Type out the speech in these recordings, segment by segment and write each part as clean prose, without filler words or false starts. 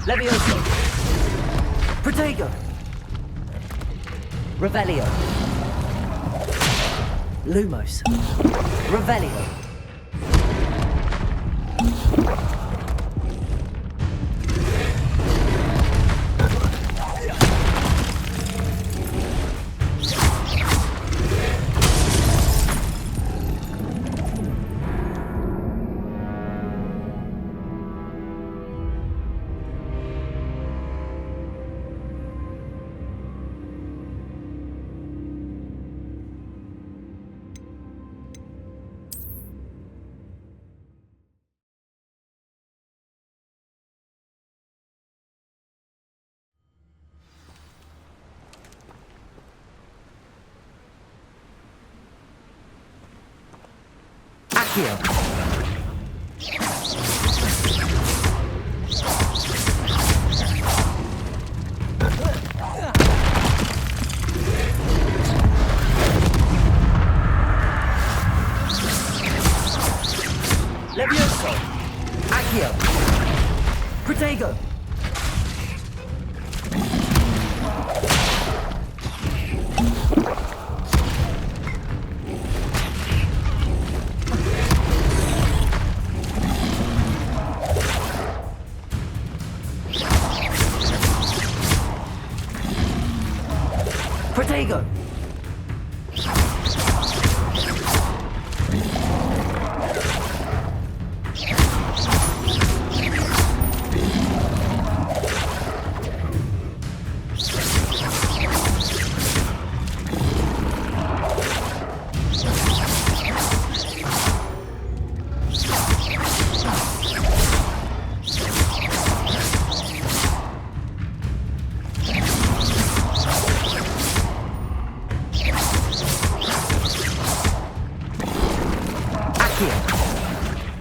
Levioso. Protego. Revelio. Lumos. Revelio. Accio. Levioso. Accio. Protego. Protego.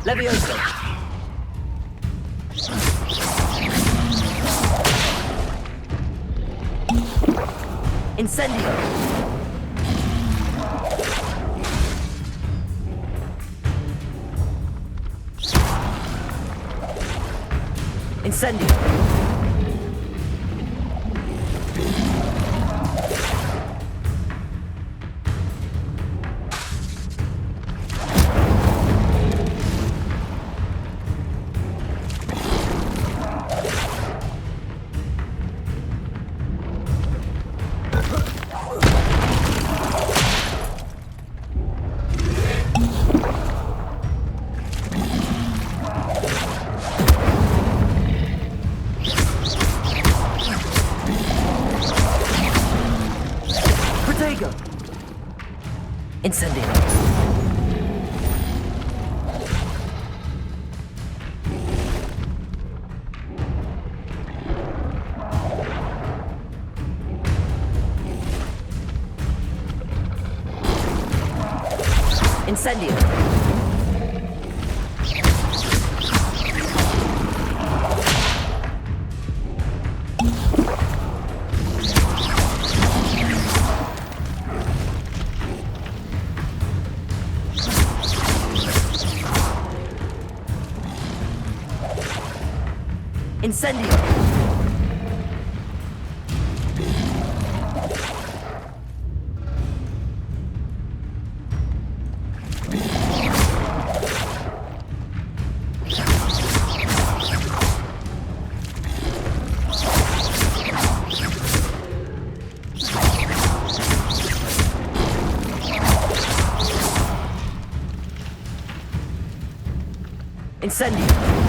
Levioso. Incendio. Incendio. Protego. Incendio. Incendio. Incendio. Incendio.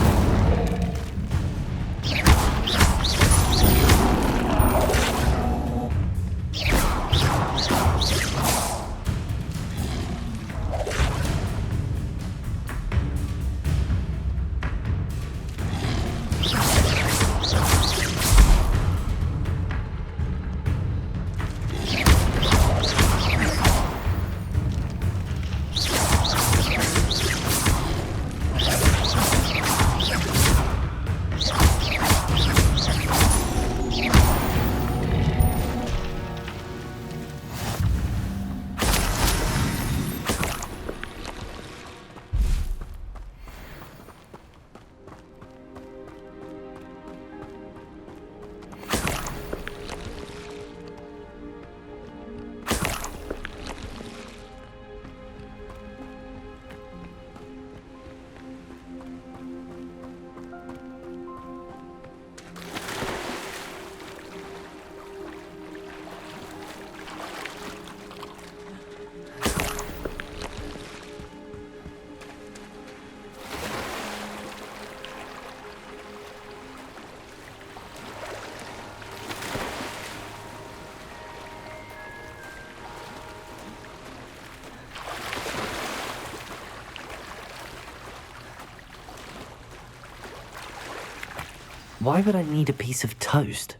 Why would I need a piece of toast?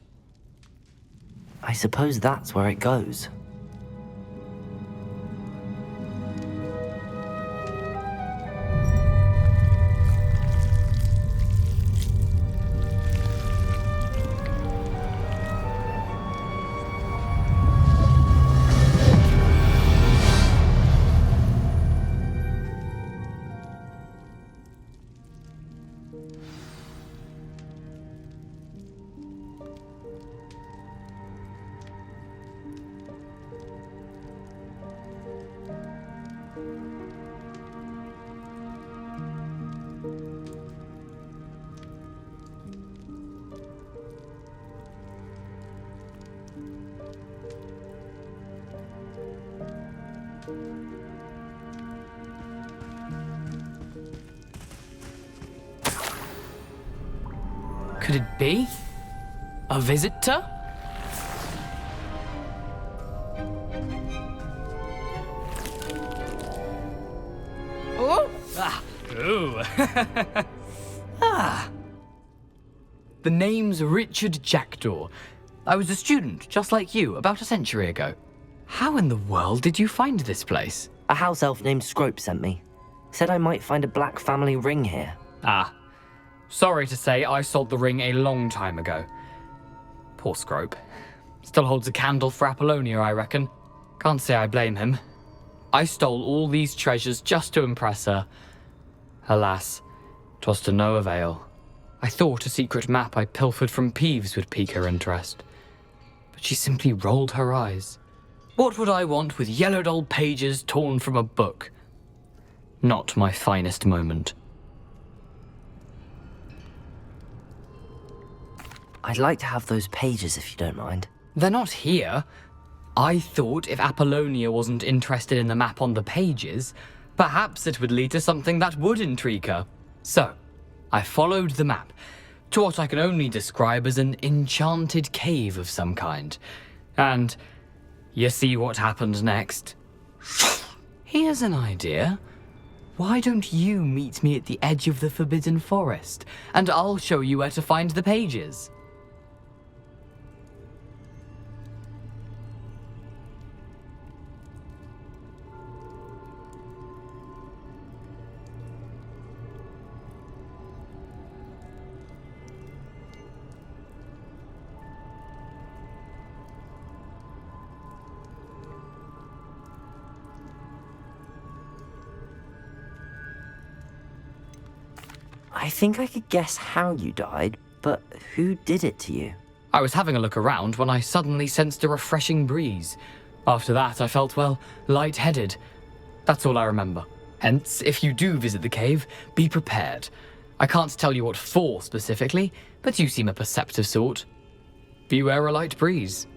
I suppose that's where it goes. Could it be? A visitor? Oh! Ah! Ooh! Ah! The name's Richard Jackdaw. I was a student, just like you, about a century ago. How in the world did you find this place? A house elf named Scrope sent me. Said I might find a black family ring here. Ah. Sorry to say, I sold the ring a long time ago. Poor Scrope. Still holds a candle for Apollonia, I reckon. Can't say I blame him. I stole all these treasures just to impress her. Alas, 'twas to no avail. I thought a secret map I pilfered from Peeves would pique her interest. But she simply rolled her eyes. What would I want with yellowed old pages torn from a book? Not my finest moment. I'd like to have those pages if you don't mind. They're not here. I thought if Apollonia wasn't interested in the map on the pages, perhaps it would lead to something that would intrigue her. So, I followed the map to what I can only describe as an enchanted cave of some kind. And you see what happened next? Here's an idea. Why don't you meet me at the edge of the Forbidden Forest, and I'll show you where to find the pages? I think I could guess how you died, but who did it to you? I was having a look around when I suddenly sensed a refreshing breeze. After that, I felt, well, lightheaded. That's all I remember. Hence, if you do visit the cave, be prepared. I can't tell you what for specifically, but you seem a perceptive sort. Beware a light breeze.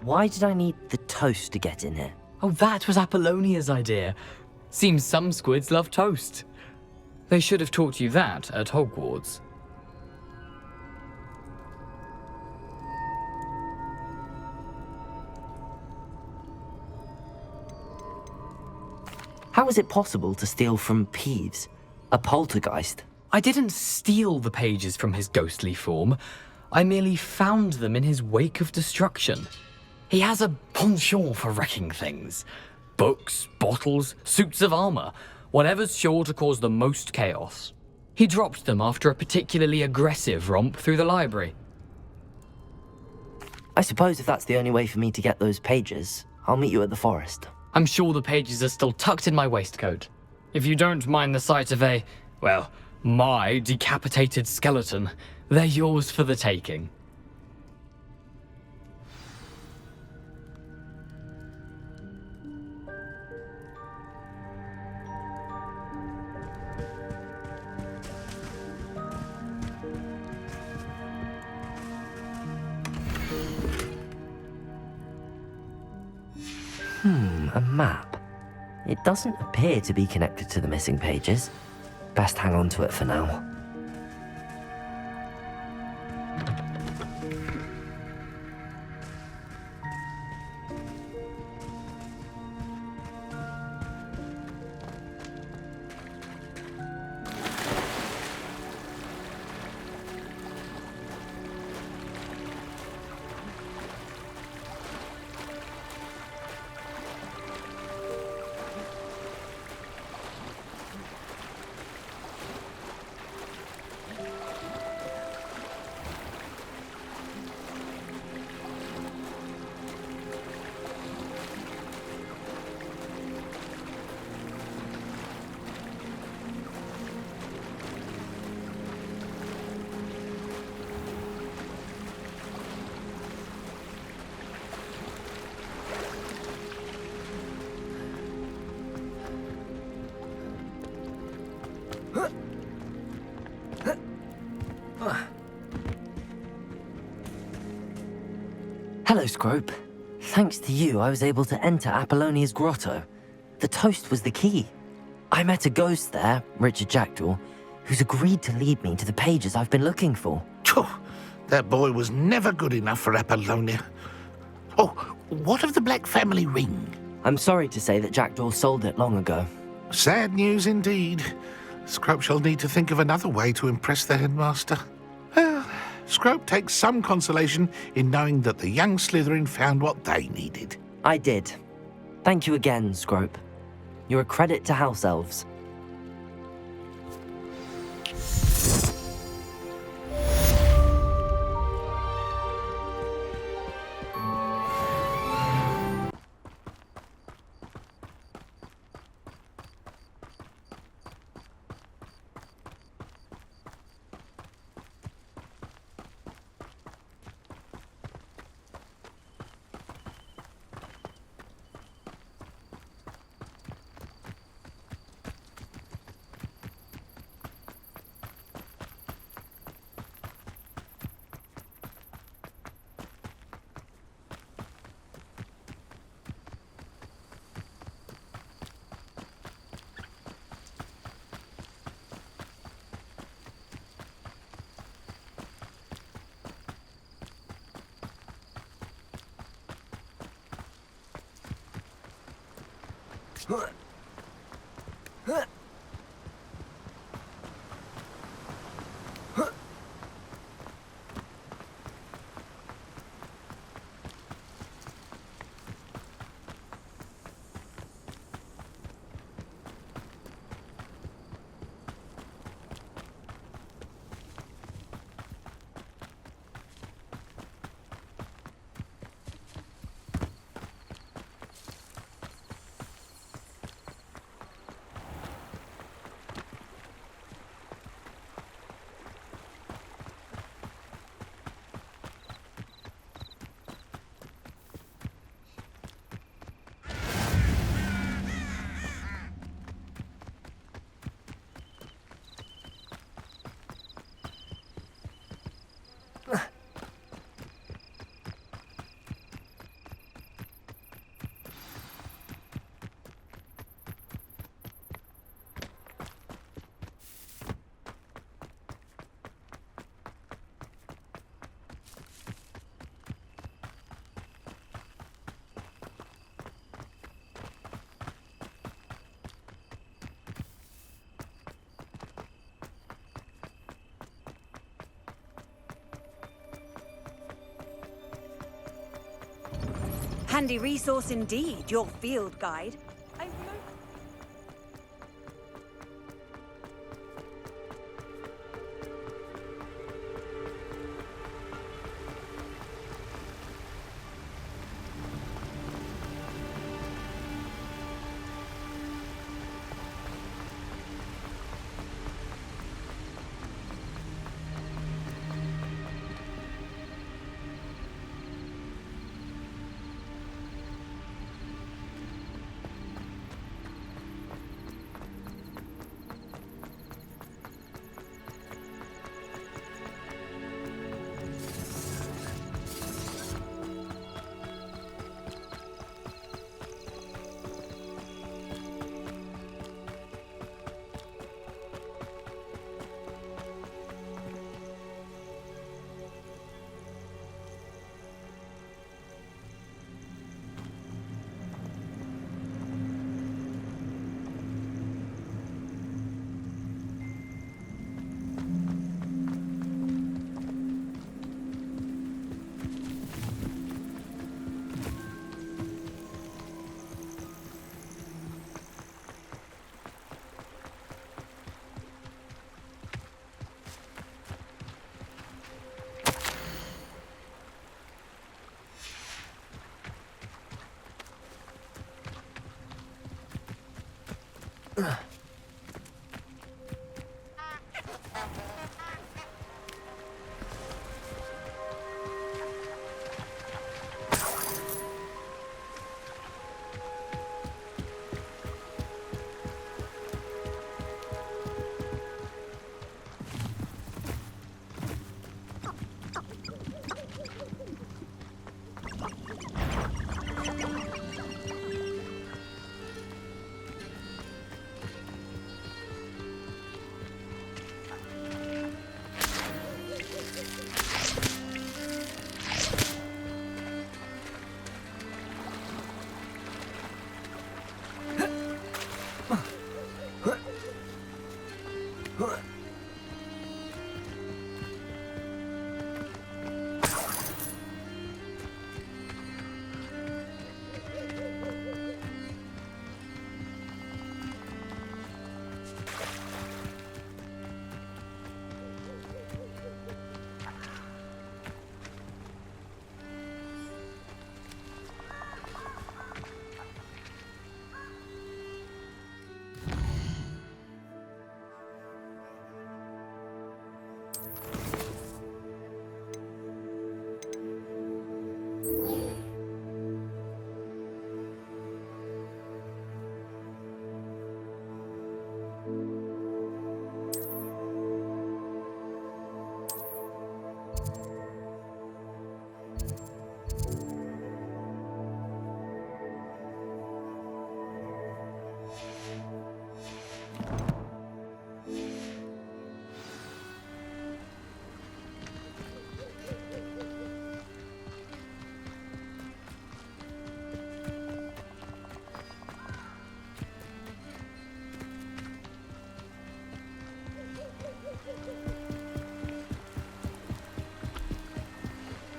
Why did I need the toast to get in here? Oh, that was Apollonia's idea. Seems some squids love toast. They should have taught you that at Hogwarts. How is it possible to steal from Peeves, a poltergeist? I didn't steal the pages from his ghostly form. I merely found them in his wake of destruction. He has a penchant for wrecking things. Books, bottles, suits of armor, whatever's sure to cause the most chaos. He dropped them after a particularly aggressive romp through the library. I suppose if that's the only way for me to get those pages, I'll meet you at the forest. I'm sure the pages are still tucked in my waistcoat. If you don't mind the sight of my decapitated skeleton, they're yours for the taking. A map. It doesn't appear to be connected to the missing pages. Best hang on to it for now. Scrope. Thanks to you, I was able to enter Apollonia's grotto. The toast was the key. I met a ghost there, Richard Jackdaw, who's agreed to lead me to the pages I've been looking for. Phew, that boy was never good enough for Apollonia. Oh, what of the Black Family ring? I'm sorry to say that Jackdaw sold it long ago. Sad news indeed. Scrope shall need to think of another way to impress the headmaster. Well, Scrope takes some consolation in knowing that the young Slytherin found what they needed. I did. Thank you again, Scrope. You're a credit to House Elves. Handy resource indeed, your field guide.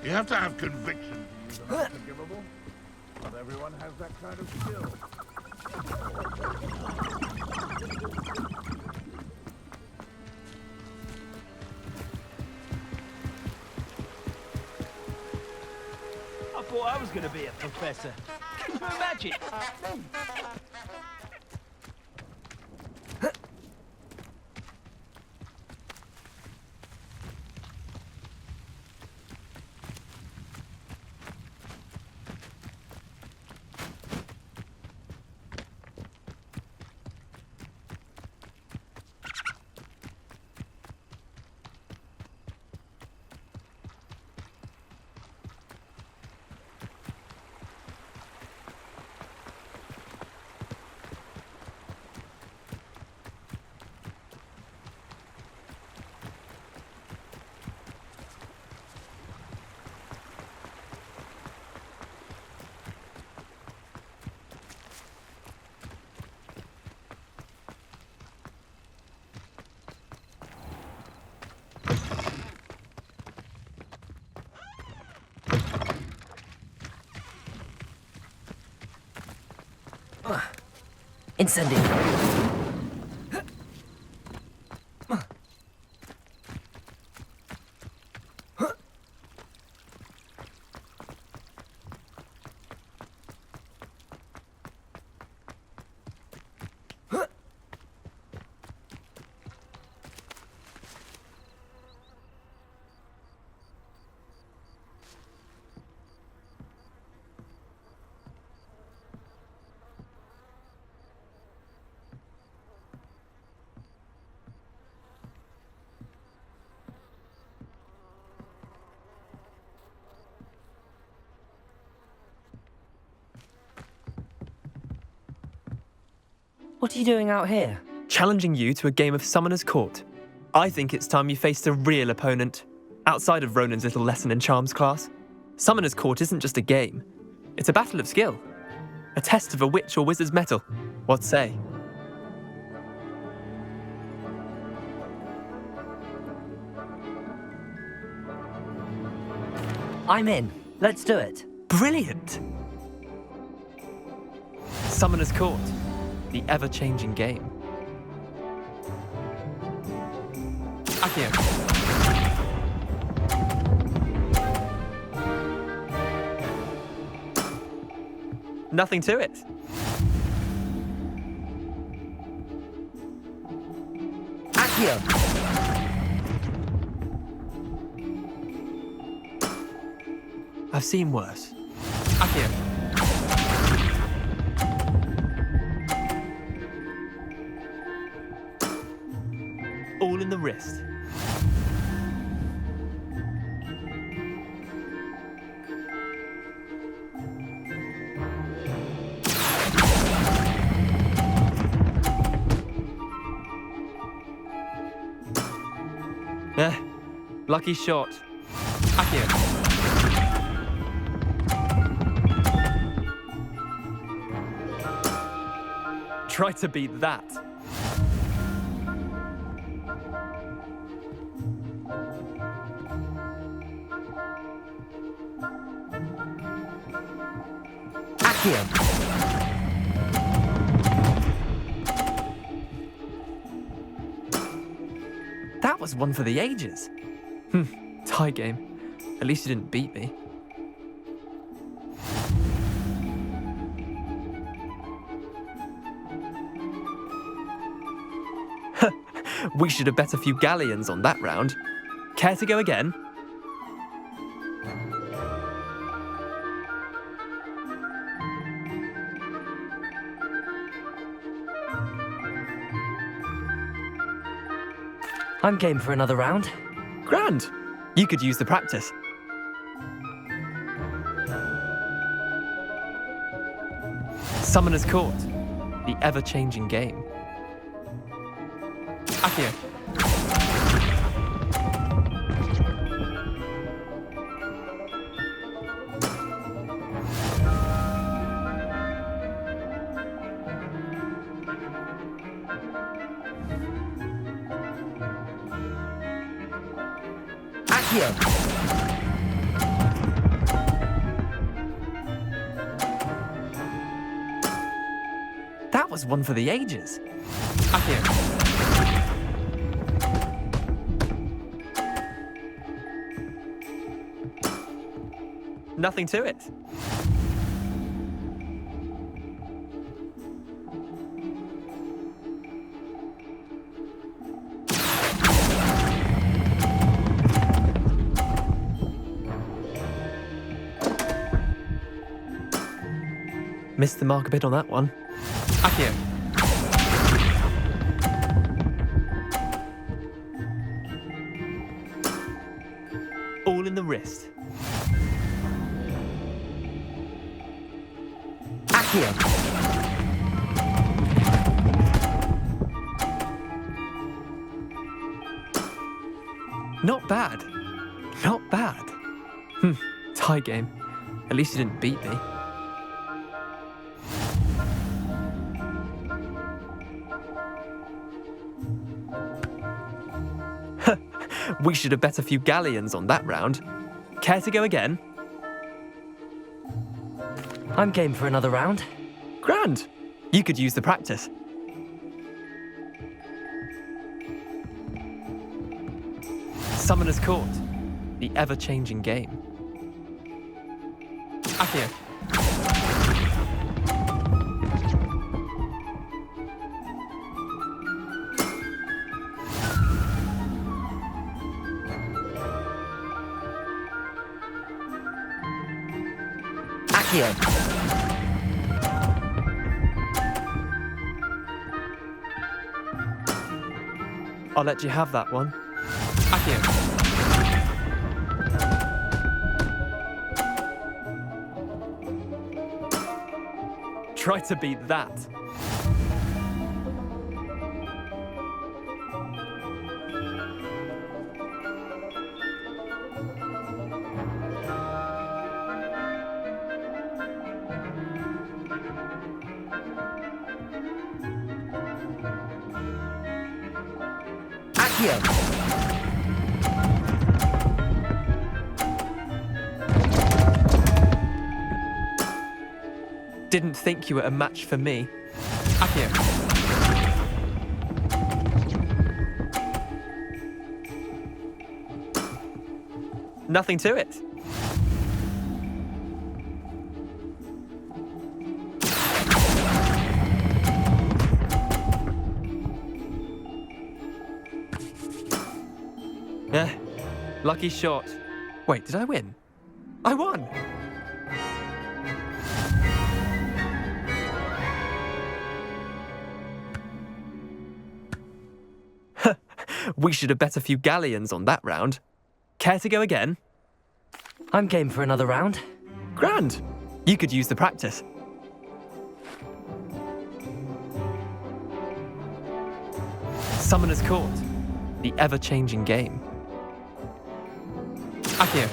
You have to have conviction to be unforgivable. Not everyone has that kind of skill. I thought I was going to be a professor. Can you imagine? Incendio. What are you doing out here? Challenging you to a game of Summoner's Court. I think it's time you faced a real opponent, outside of Ronan's little lesson in charms class. Summoner's Court isn't just a game. It's a battle of skill. A test of a witch or wizard's mettle. What say? I'm in. Let's do it. Brilliant! Summoner's Court. The ever-changing game. Accio. Nothing to it. Accio. I've seen worse. Accio. All in the wrist. Lucky shot. Accio. Try to beat that. Accio. That was one for the ages. Tie game. At least you didn't beat me. We should have bet a few galleons on that round. Care to go again? I'm game for another round. Grand. You could use the practice. Summoner's Court. The ever-changing game. Accio. Accio. was one for the ages. Accio. Nothing to it. Missed the mark a bit on that one. Accio. All in the wrist. Accio! Not bad. Not bad. Tie game. At least you didn't beat me. We should have bet a few galleons on that round. Care to go again? I'm game for another round. Grand. You could use the practice. Summoner's Court. The ever-changing game. Accio. Accio! I'll let you have that one. Accio. Try to beat that. Accio! Didn't think you were a match for me. Accio. Nothing to it. Lucky shot. Wait, did I win? I won! We should have bet a few galleons on that round. Care to go again? I'm game for another round. Grand. You could use the practice. Summoner's Court. The ever-changing game. Accio.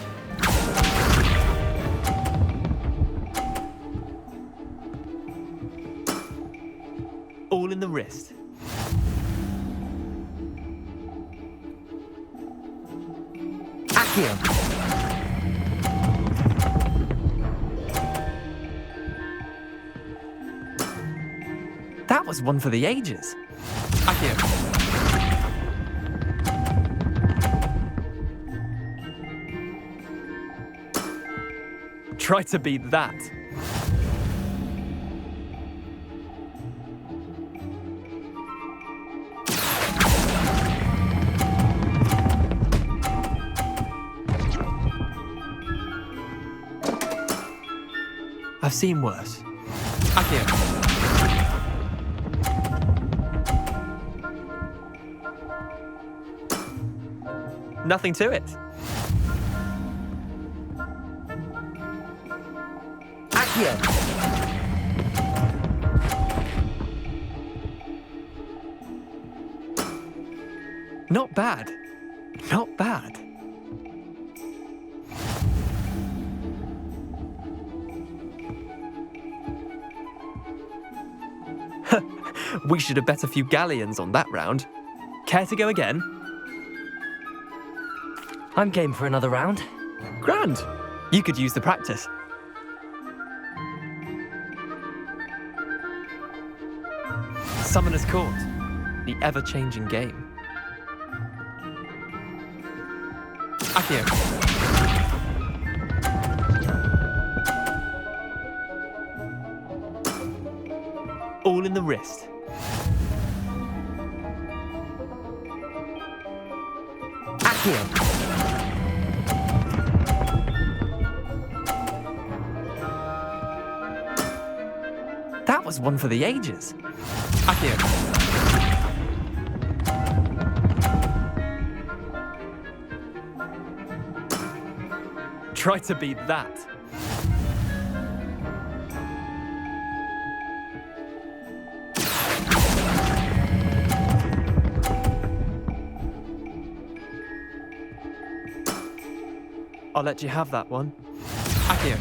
All in the wrist. Accio! That was one for the ages. Accio. Try to beat that. I've seen worse. Accio. Nothing to it. Accio! Not bad. Not bad. We should have bet a few galleons on that round. Care to go again? I'm game for another round. Grand. You could use the practice. Summoner's Court, the ever-changing game. Accio. All in the wrist. Accio. That was one for the ages. Accio. Try to beat that. I'll let you have that one. Accio.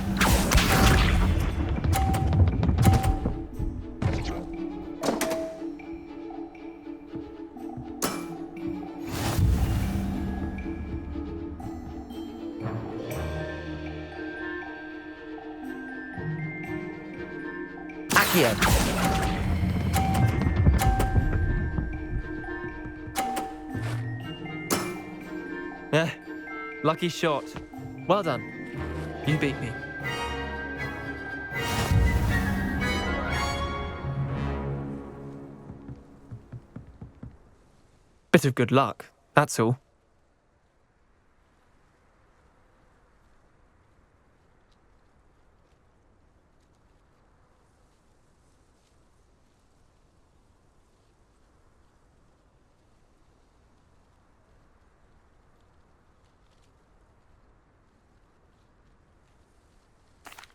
Accio. Lucky shot. Well done. You beat me. Bit of good luck, that's all.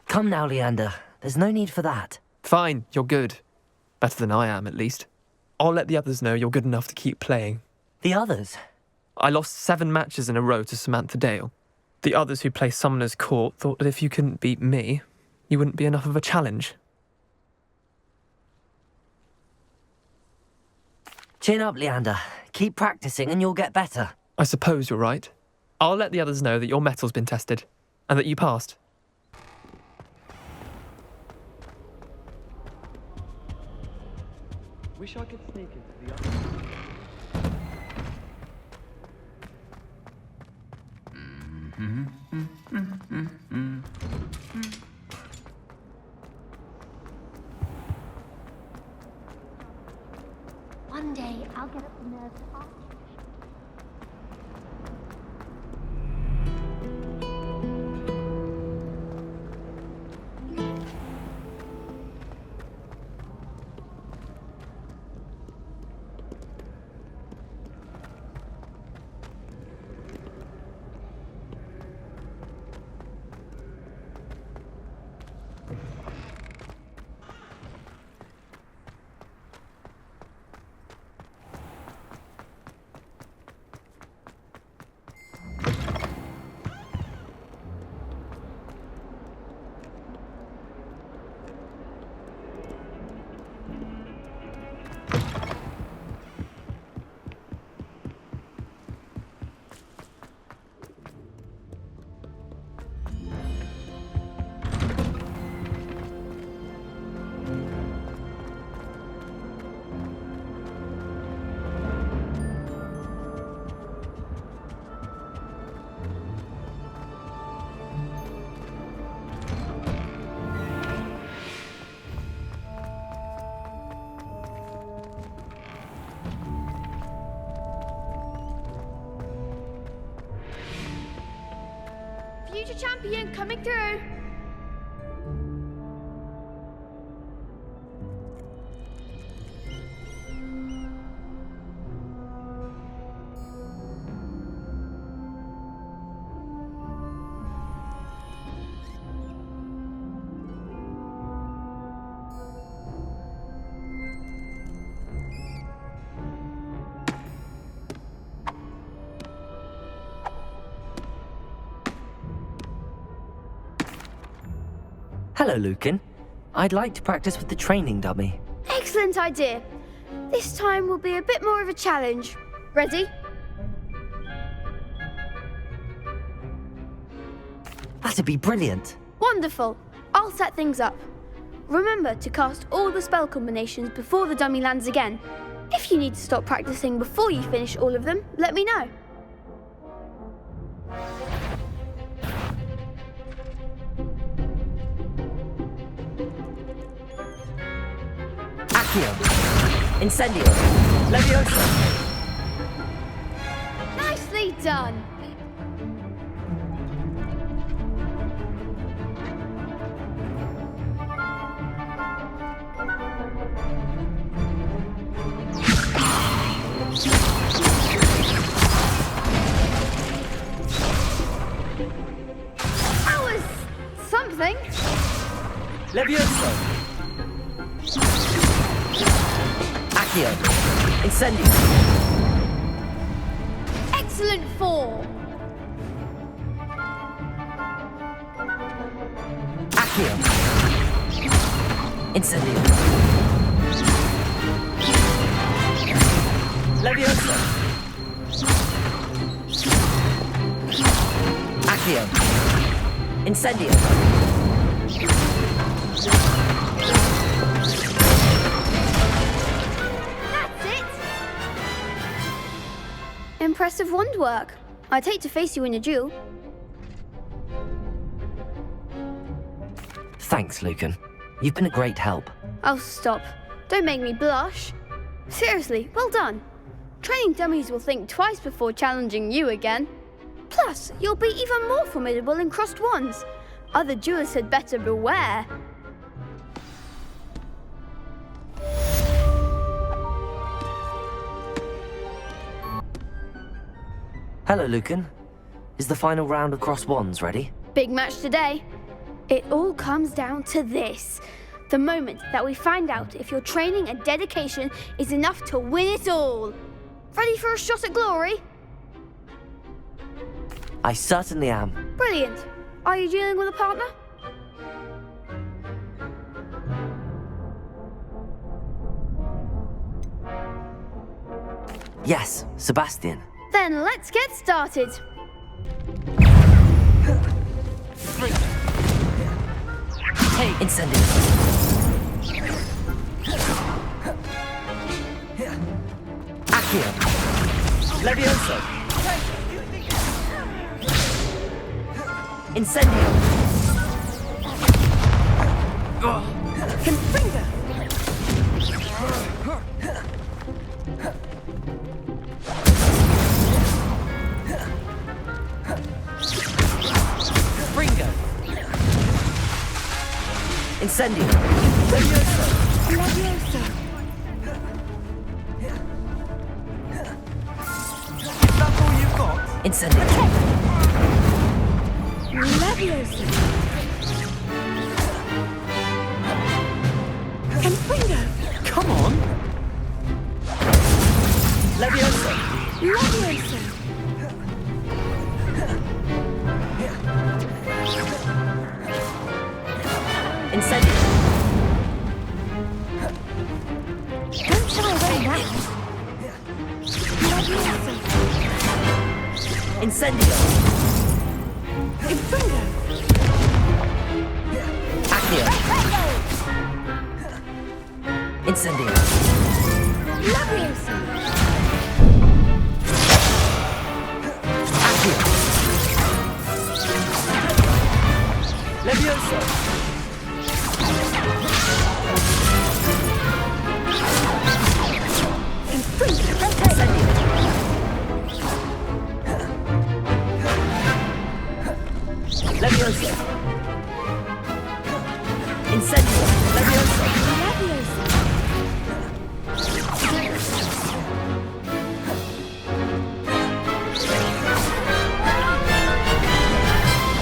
Come now, Leander. There's no need for that. Fine, you're good. Better than I am, at least. I'll let the others know you're good enough to keep playing. The others? I lost 7 matches in a row to Samantha Dale. The others who play Summoner's Court thought that if you couldn't beat me, you wouldn't be enough of a challenge. Chin up, Leander. Keep practicing and you'll get better. I suppose you're right. I'll let the others know that your metal's been tested, and that you passed. Wish I could sneak into the other. One day I'll get up the nerve to ask. Future champion coming through. Hello, Lucan. I'd like to practice with the training dummy. Excellent idea. This time will be a bit more of a challenge. Ready? That'd be brilliant. Wonderful. I'll set things up. remember to cast all the spell combinations before the dummy lands again. If you need to stop practicing before you finish all of them, let me know. Accio. Incendio. Leviosa. Nicely done! That was something. Leviosa. Accio. Incendio. Excellent form. Accio. Incendio. Leviosa. Accio. Incendio. That's it. Impressive wand work. I'd hate to face you in a duel. Thanks, Lucan. You've been a great help. Oh, stop. Don't make me blush. Seriously, well done. Training dummies will think twice before challenging you again. Plus, you'll be even more formidable in crossed wands. Other duelists had better beware. Hello, Lucan. Is the final round of cross wands ready? Big match today. It all comes down to this. The moment that we find out if your training and dedication is enough to win it all. Ready for a shot at glory? I certainly am. Brilliant. Are you dealing with a partner? Yes, Sebastian. Then let's get started. Hey, Incendio. Accio. Leviosa. Incendio. Confringo. Fringo. Incendio. Leviosa. Leviosa. Is that all you've got? Incendio. Leviosa. Confringo. Come on! Leviosa. Leviosa. Incendio. Don't shy away now. Leviosa. Incendio. Confringo. Accio. Incendio. Leviosa. Accio. Leviosa. Leviosa. Incendio. Leviosa.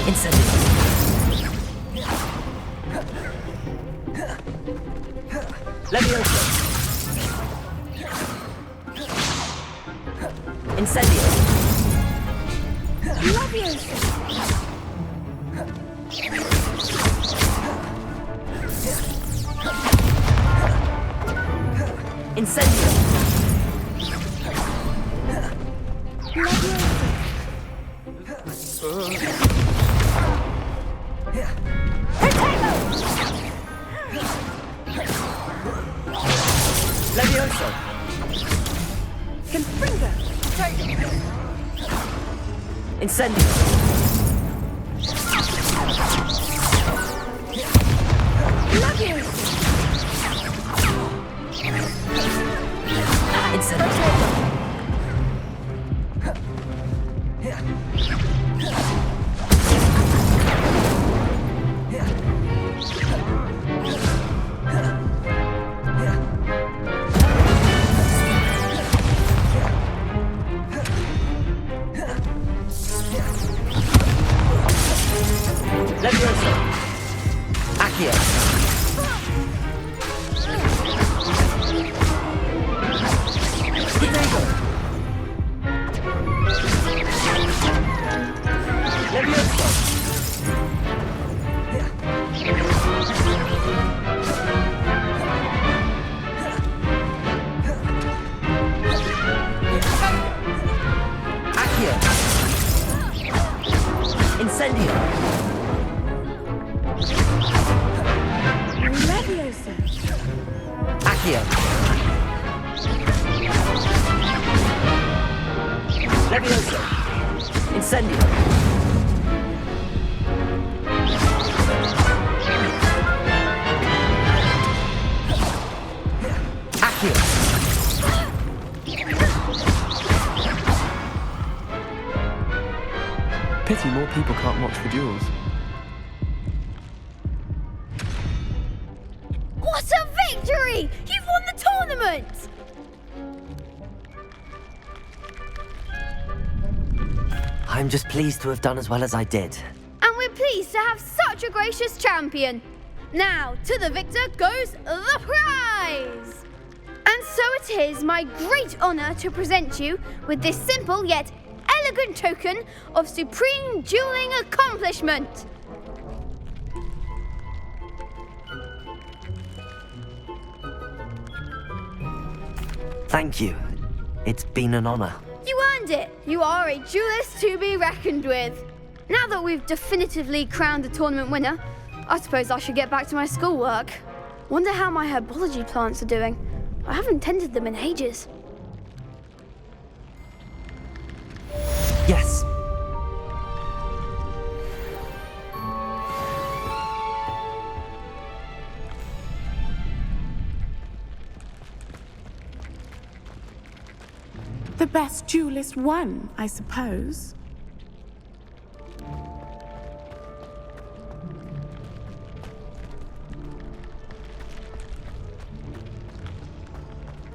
Incendio. Leviosa. Incendio. Leviosa. Incendio. Levioso! Confringo! Incendio! Levioso! Incendio! Levioso! Accio! Protego! Levioso! Accio! Incendio! Levioso! Accio! Levioso! Incendio! Accio! Pity more people can't watch the duels. What a victory! You've won the tournament! I'm just pleased to have done as well as I did. And we're pleased to have such a gracious champion. Now, to the victor goes the prize! And so it is my great honour to present you with this simple yet elegant token of supreme dueling accomplishment. Thank you. It's been an honor. You earned it. You are a duelist to be reckoned with. Now that we've definitively crowned the tournament winner, I suppose I should get back to my schoolwork. Wonder how my herbology plants are doing. I haven't tended them in ages. Yes. The best duelist won, I suppose.